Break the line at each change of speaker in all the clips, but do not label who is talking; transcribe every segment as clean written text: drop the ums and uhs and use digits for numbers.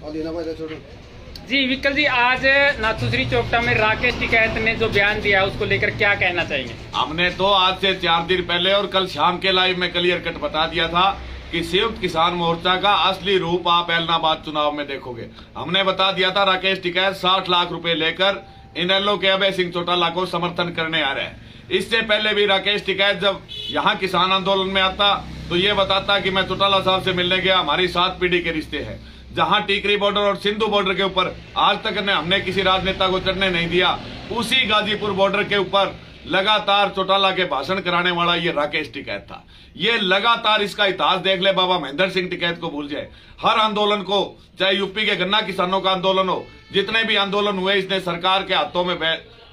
जी विकल जी, आज नाथूश्री चोपटा में राकेश टिकैत ने जो बयान दिया उसको लेकर क्या कहना चाहेंगे?
हमने तो आज से 4 दिन पहले और कल शाम के लाइव में क्लियर कट बता दिया था कि संयुक्त किसान मोर्चा का असली रूप आप ऐलनाबाद चुनाव में देखोगे। हमने बता दिया था राकेश टिकैत 60 लाख रुपए लेकर इनेलो के अभय सिंह चौटाला को समर्थन करने आ रहे हैं। इससे पहले भी राकेश टिकैत जब यहाँ किसान आंदोलन में आता तो ये बताता कि मैं चौटाला साहब से मिलने गया, हमारी 7 पीढ़ी के रिश्ते हैं। जहां टीकरी बॉर्डर और सिंधु बॉर्डर के ऊपर आज तक हमने किसी राजनेता को चढ़ने नहीं दिया, उसी गाजीपुर बॉर्डर के ऊपर लगातार चौटाला के भाषण कराने वाला ये राकेश टिकैत था। ये लगातार इसका इतिहास देख ले, बाबा महेंद्र सिंह टिकैत को भूल जाए। हर आंदोलन को, चाहे यूपी के गन्ना किसानों का आंदोलन हो, जितने भी आंदोलन हुए, इसने सरकार के हाथों में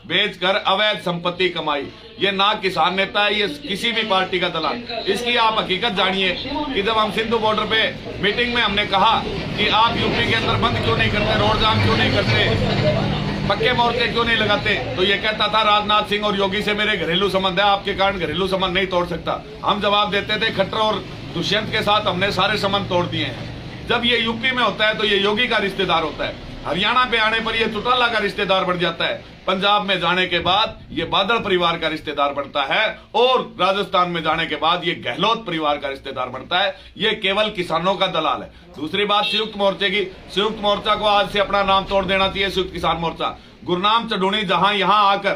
बेचकर अवैध संपत्ति कमाई। ये ना किसान नेता है, ये किसी भी पार्टी का दलाल। इसकी आप हकीकत जानिए कि जब हम सिंधु बॉर्डर पे मीटिंग में हमने कहा कि आप यूपी के अंदर बंद क्यों नहीं करते, रोड जाम क्यों नहीं करते, पक्के मोर्चे क्यों नहीं लगाते, तो ये कहता था राजनाथ सिंह और योगी से मेरे घरेलू संबंध है, आपके कारण घरेलू संबंध नहीं तोड़ सकता। हम जवाब देते थे खट्टर और दुष्यंत के साथ हमने सारे संबंध तोड़ दिए हैं। जब ये यूपी में होता है तो ये योगी का रिश्तेदार होता है, हरियाणा पे आने पर ये चौटाला का रिश्तेदार बन जाता है, पंजाब में जाने के बाद ये बादल परिवार का रिश्तेदार बनता है, और राजस्थान में जाने के बाद ये गहलोत परिवार का रिश्तेदार बनता है। ये केवल किसानों का दलाल है। दूसरी बात संयुक्त मोर्चे की, संयुक्त मोर्चा को आज से अपना नाम तोड़ देना चाहिए, संयुक्त किसान मोर्चा। गुरनाम चढ़ूनी जहां यहां आकर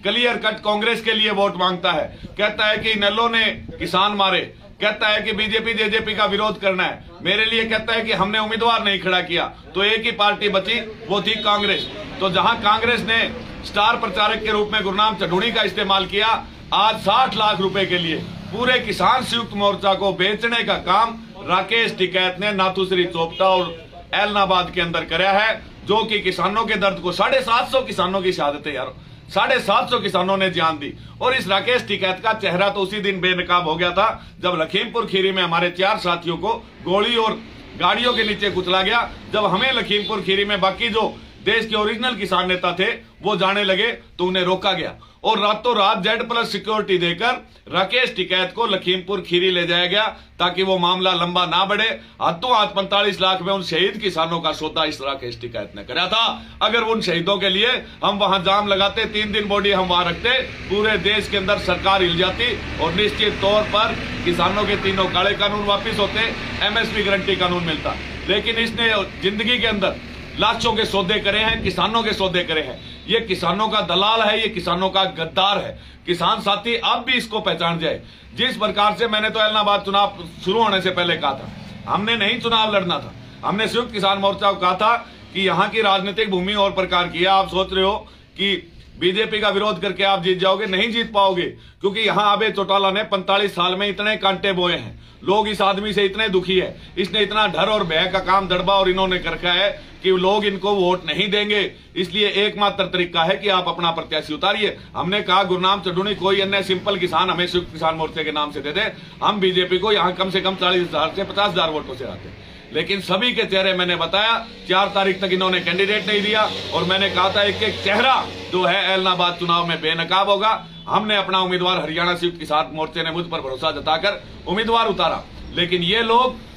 क्लियर कट कांग्रेस के लिए वोट मांगता है, कहता है कि इनेलो ने किसान मारे, कहता है कि बीजेपी जेजेपी का विरोध करना है, मेरे लिए कहता है कि हमने उम्मीदवार नहीं खड़ा किया, तो एक ही पार्टी बची, वो थी कांग्रेस। तो जहां कांग्रेस ने स्टार प्रचारक के रूप में गुरनाम चढ़ूनी का इस्तेमाल किया, आज 60 लाख रुपए के लिए पूरे किसान संयुक्त मोर्चा को बेचने का काम राकेश टिकैत ने नाथूश्री चोपटा और ऐलनाबाद के अंदर कराया है, जो कि किसानों के दर्द को, 750 किसानों की शहादत है यार, 750 किसानों ने जान दी। और इस राकेश टिकैत का चेहरा तो उसी दिन बेनकाब हो गया था जब लखीमपुर खीरी में हमारे 4 साथियों को गोली और गाड़ियों के नीचे कुचला गया। जब हमें लखीमपुर खीरी में बाकी जो देश के ओरिजिनल किसान नेता थे वो जाने लगे तो उन्हें रोका गया, और रातों रात Z+ सिक्योरिटी देकर राकेश टिकैत को लखीमपुर खीरी ले जाया गया ताकि वो मामला लंबा ना बढ़े। हाथों हाथ 45 लाख में उन शहीद किसानों का सौदा इस राकेश टिकैत ने कराया था। अगर उन शहीदों के लिए हम वहां जाम लगाते, 3 दिन बॉडी हम वहां रखते, पूरे देश के अंदर सरकार हिल जाती और निश्चित तौर पर किसानों के तीनों काले कानून वापिस होते, MSP गारंटी कानून मिलता। लेकिन इसने जिंदगी के अंदर लाखों के सौदे करे हैं, किसानों के सौदे करे हैं। ये किसानों का दलाल है, ये किसानों का गद्दार है। किसान साथी अब भी इसको पहचान जाए। जिस प्रकार से मैंने तो ऐलनाबाद चुनाव शुरू होने से पहले कहा था, हमने नहीं चुनाव लड़ना था, हमने संयुक्त किसान मोर्चा को कहा था कि यहाँ की राजनीतिक भूमि और प्रकार की है। आप सोच रहे हो कि बीजेपी का विरोध करके आप जीत जाओगे, नहीं जीत पाओगे, क्योंकि यहाँ अभय चौटाला ने 45 साल में इतने कांटे बोए हैं। लोग इस आदमी से इतने दुखी है, इसने इतना डर और भय का काम दड़बा और इन्होंने कर रखा है कि लोग इनको वोट नहीं देंगे। इसलिए एकमात्र तरीका है कि आप अपना प्रत्याशी उतारिए। हमने कहा गुरनाम चढ़ूनी कोई अन्य सिंपल किसान हमें संयुक्त किसान मोर्चे के नाम से दे दे, हम बीजेपी को यहाँ कम से कम 40,000 से 50,000 वोटों से आते। लेकिन सभी के चेहरे मैंने बताया, 4 तारीख तक इन्होंने कैंडिडेट नहीं दिया, और मैंने कहा था एक एक चेहरा जो है ऐलनाबाद चुनाव में बेनकाब होगा। हमने अपना उम्मीदवार हरियाणा संयुक्त किसान मोर्चे ने मुझ पर भरोसा जताकर उम्मीदवार उतारा। लेकिन ये लोग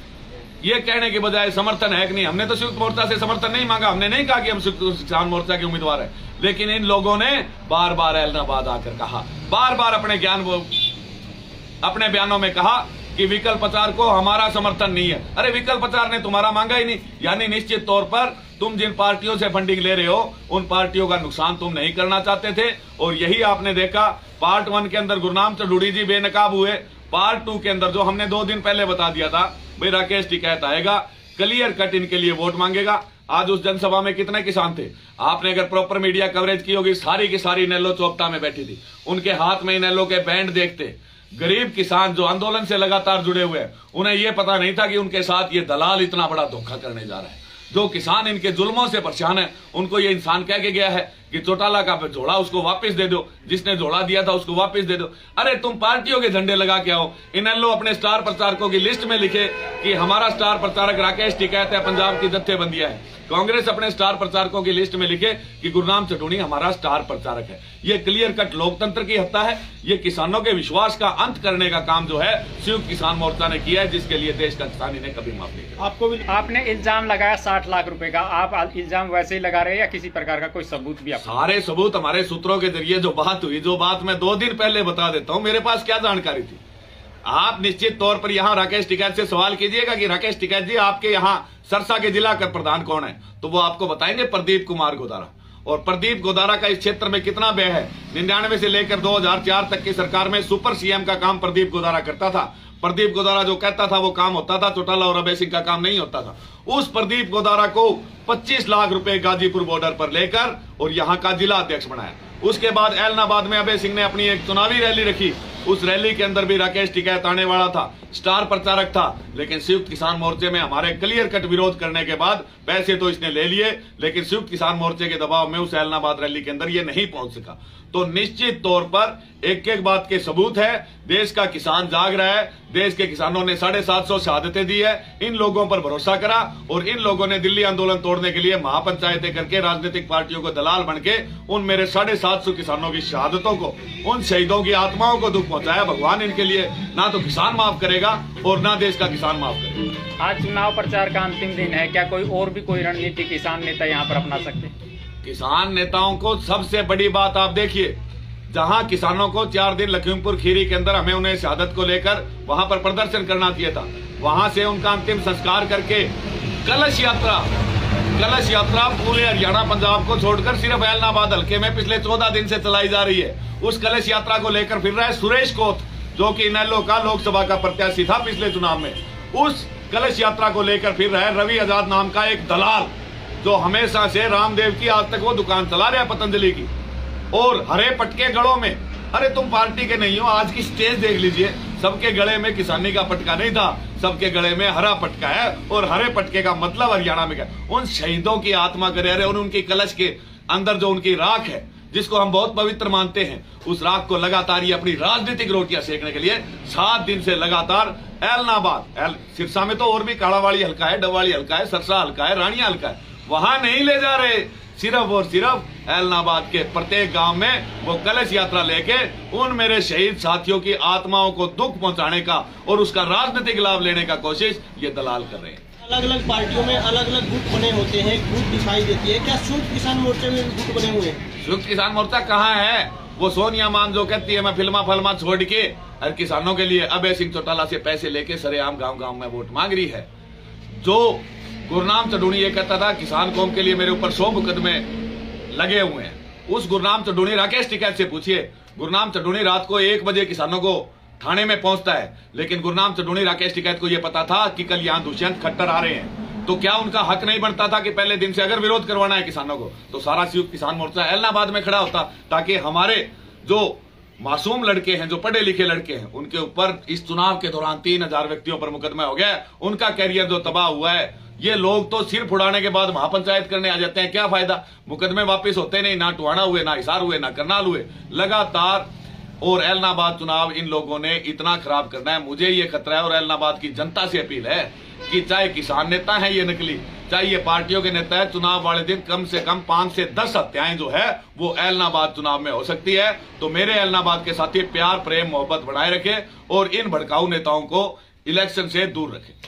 ये कहने के बजाय समर्थन है कि नहीं, हमने तो संयुक्त मोर्चा से समर्थन नहीं मांगा, हमने नहीं कहा कि हम संयुक्त किसान मोर्चा के उम्मीदवार हैं। लेकिन इन लोगों ने बार बार ऐलनाबाद आकर कहा, बार बार अपने बयानों में कहा कि विकल्प प्रचार को हमारा समर्थन नहीं है। अरे विकल्प प्रचार ने तुम्हारा मांगा ही नहीं, यानी निश्चित तौर पर तुम जिन पार्टियों से फंडिंग ले रहे हो उन पार्टियों का नुकसान तुम नहीं करना चाहते थे। और यही आपने देखा, पार्ट 1 के अंदर गुरनाम चढ़ूनी जी बेनकाब हुए, पार्ट 2 के अंदर जो हमने 2 दिन पहले बता दिया था भाई राकेश टिकैत आएगा, क्लियर कट इनके लिए वोट मांगेगा। आज उस जनसभा में कितने किसान थे? आपने अगर प्रॉपर मीडिया कवरेज की होगी, सारी की सारी इनेलो चोपटा में बैठी थी, उनके हाथ में इनेलो के बैंड देखते। गरीब किसान जो आंदोलन से लगातार जुड़े हुए हैं, उन्हें यह पता नहीं था कि उनके साथ ये दलाल इतना बड़ा धोखा करने जा रहा है। जो किसान इनके जुल्मों से परेशान है, उनको ये इंसान कह के गया है कि चौटाला का झोला उसको वापस दे दो, जिसने झोला दिया था उसको वापस दे दो। अरे तुम पार्टियों के झंडे लगा के आओ। इनेलो अपने स्टार प्रचारकों की लिस्ट में लिखे कि हमारा स्टार प्रचारक राकेश टिकैत है, पंजाब की जत्थेबंदियां है। कांग्रेस अपने स्टार प्रचारकों की लिस्ट में लिखे कि गुरनाम चटूणी हमारा स्टार प्रचारक है। ये क्लियर कट लोकतंत्र की हत्या है। ये किसानों के विश्वास का अंत करने का काम जो है संयुक्त किसान मोर्चा ने किया है, जिसके लिए देश का किसान इन्हें कभी माफ नहीं करेगा।
आपको भी आपने इल्जाम लगाया 60 लाख रुपए का, आप इल्जाम वैसे ही लगा रहे हैं या किसी प्रकार का कोई सबूत भी?
सारे सबूत हमारे सूत्रों के जरिए जो बात हुई, जो बात मैं 2 दिन पहले बता देता हूं। मेरे पास क्या जानकारी थी, आप निश्चित तौर पर यहां राकेश टिकैत से सवाल कीजिएगा कि राकेश टिकैत जी आपके यहां सरसा के जिला का प्रधान कौन है, तो वो आपको बताएंगे प्रदीप कुमार गोदारा। और प्रदीप गोदारा का इस क्षेत्र में कितना व्यय है, 99 से लेकर 2004 तक की सरकार में सुपर सीएम का काम प्रदीप गोदारा करता था। प्रदीप गोदारा जो कहता था वो काम होता था, चौटाला और अभय सिंह का काम नहीं होता था। उस प्रदीप गोदारा को 25 लाख रुपए गाजीपुर बॉर्डर पर लेकर और यहां का जिला अध्यक्ष बनाया। उसके बाद एलनाबाद में अभय सिंह ने अपनी एक चुनावी रैली रखी। उस रैली के अंदर भी राकेश टिकैत आने वाला था, स्टार प्रचारक था, लेकिन संयुक्त किसान मोर्चे में हमारे क्लियर कट विरोध करने के बाद पैसे तो इसने ले लिए, लेकिन संयुक्त किसान मोर्चे के दबाव में उस एलनाबाद रैली के अंदर ये नहीं पहुंच सका। तो निश्चित तौर पर एक एक बात के सबूत है। देश का किसान जाग रहा है। देश के किसानों ने 750 शहादतें दी है, इन लोगों पर भरोसा करा और इन लोगों ने दिल्ली आंदोलन तोड़ने के लिए महापंचायतें करके राजनीतिक पार्टियों को दलाल बन के उन मेरे 750 किसानों की शहादतों को, उन शहीदों की आत्माओं को दुख पहुंचाया। भगवान इनके लिए ना तो किसान माफ करेगा और ना देश का किसान माफ करेगा।
आज चुनाव प्रचार का अंतिम दिन है, क्या कोई रणनीति किसान नेता यहाँ पर अपना सकते हैं?
किसान नेताओं को सबसे बड़ी बात आप देखिए, जहां किसानों को 4 दिन लखीमपुर खीरी के अंदर हमें उन्हें शहादत को लेकर वहां पर प्रदर्शन करना चाहिए था। वहां से उनका अंतिम संस्कार करके कलश यात्रा पूरे हरियाणा पंजाब को छोड़कर सिर्फ एलनाबाद हल्के में पिछले 14 दिन से चलाई जा रही है। उस कलश यात्रा को लेकर फिर रहा है सुरेश कोथ, जो कि इनेलो का लोकसभा का प्रत्याशी था पिछले चुनाव में। उस कलश यात्रा को लेकर फिर रहा है रवि आजाद नाम का एक दलाल, जो हमेशा से रामदेव की आज तक वो दुकान चला रहा है पतंजलि की। और हरे पटके गलों में, अरे तुम पार्टी के नहीं हो, आज की स्टेज देख लीजिए, सबके गले में किसानी का पटका नहीं था, सबके गले में हरा पटका है। और हरे पटके का मतलब हरियाणा में क्या, उन शहीदों की आत्मा करे, अरे उनकी कलश के अंदर जो उनकी राख है, जिसको हम बहुत पवित्र मानते हैं, उस राख को लगातार ये अपनी राजनीतिक रोटियां सेकने के लिए 7 दिन से लगातार एलनाबाद, सिरसा में तो और भी काड़ावाड़ी हल्का है, डबवाड़ी हल्का है, सरसा हल्का है, रानिया हल्का है, वहां नहीं ले जा रहे। सिर्फ और सिर्फ एलनाबाद के प्रत्येक गांव में वो कलश यात्रा लेके उन मेरे शहीद साथियों की आत्माओं को दुख पहुंचाने का और उसका राजनीतिक लाभ लेने का कोशिश ये दलाल कर रहे हैं।
अलग अलग पार्टियों में अलग अलग गुट बने होते हैं, गुट दिखाई देती है, क्या संयुक्त किसान मोर्चे में गुट बने हुए हैं?
संयुक्त किसान मोर्चा कहाँ है? वो सोनिया मान जो कहती है मैं फिल्मा छोड़ के हर किसानों के लिए अभय सिंह चौटाला से पैसे लेके सरेआम गांव में वोट मांग रही है। जो गुरनाम चटूणी ये कहता था किसान कौम के लिए मेरे ऊपर 100 मुकदमे लगे हुए हैं, उस गुरनाम चटूणी, राकेश टिकैत से पूछिए, गुरनाम चटूणी रात को 1 बजे किसानों को थाने में पहुंचता है, लेकिन गुरनाम चटूणी राकेश टिकैत को यह पता था कि कल यहां दुष्यंत खट्टर आ रहे हैं। तो क्या उनका हक नहीं बनता था कि पहले दिन से अगर विरोध करवाना है किसानों को, तो सारा संयुक्त किसान मोर्चा एलनाबाद में खड़ा होता, ताकि हमारे जो मासूम लड़के हैं, जो पढ़े लिखे लड़के हैं, उनके ऊपर इस चुनाव के दौरान 3000 व्यक्तियों पर मुकदमा हो गया, उनका कैरियर जो तबाह हुआ है। ये लोग तो सिर फुड़ाने के बाद महापंचायत करने आ जाते हैं, क्या फायदा? मुकदमे वापस होते नहीं, ना टुहाना हुए, ना हिसार हुए, ना करनाल हुए, लगातार। और एलनाबाद चुनाव इन लोगों ने इतना खराब करना है, मुझे ये खतरा है। और एलनाबाद की जनता से अपील है कि चाहे किसान नेता है ये नकली, चाहे ये पार्टियों के नेता है, चुनाव वाले दिन कम से कम 5 से 10 हत्याएं जो है वो एलनाबाद चुनाव में हो सकती है। तो मेरे एलनाबाद के साथी प्यार, प्रेम, मोहब्बत बनाए रखे और इन भड़काऊ नेताओं को इलेक्शन से दूर रखे।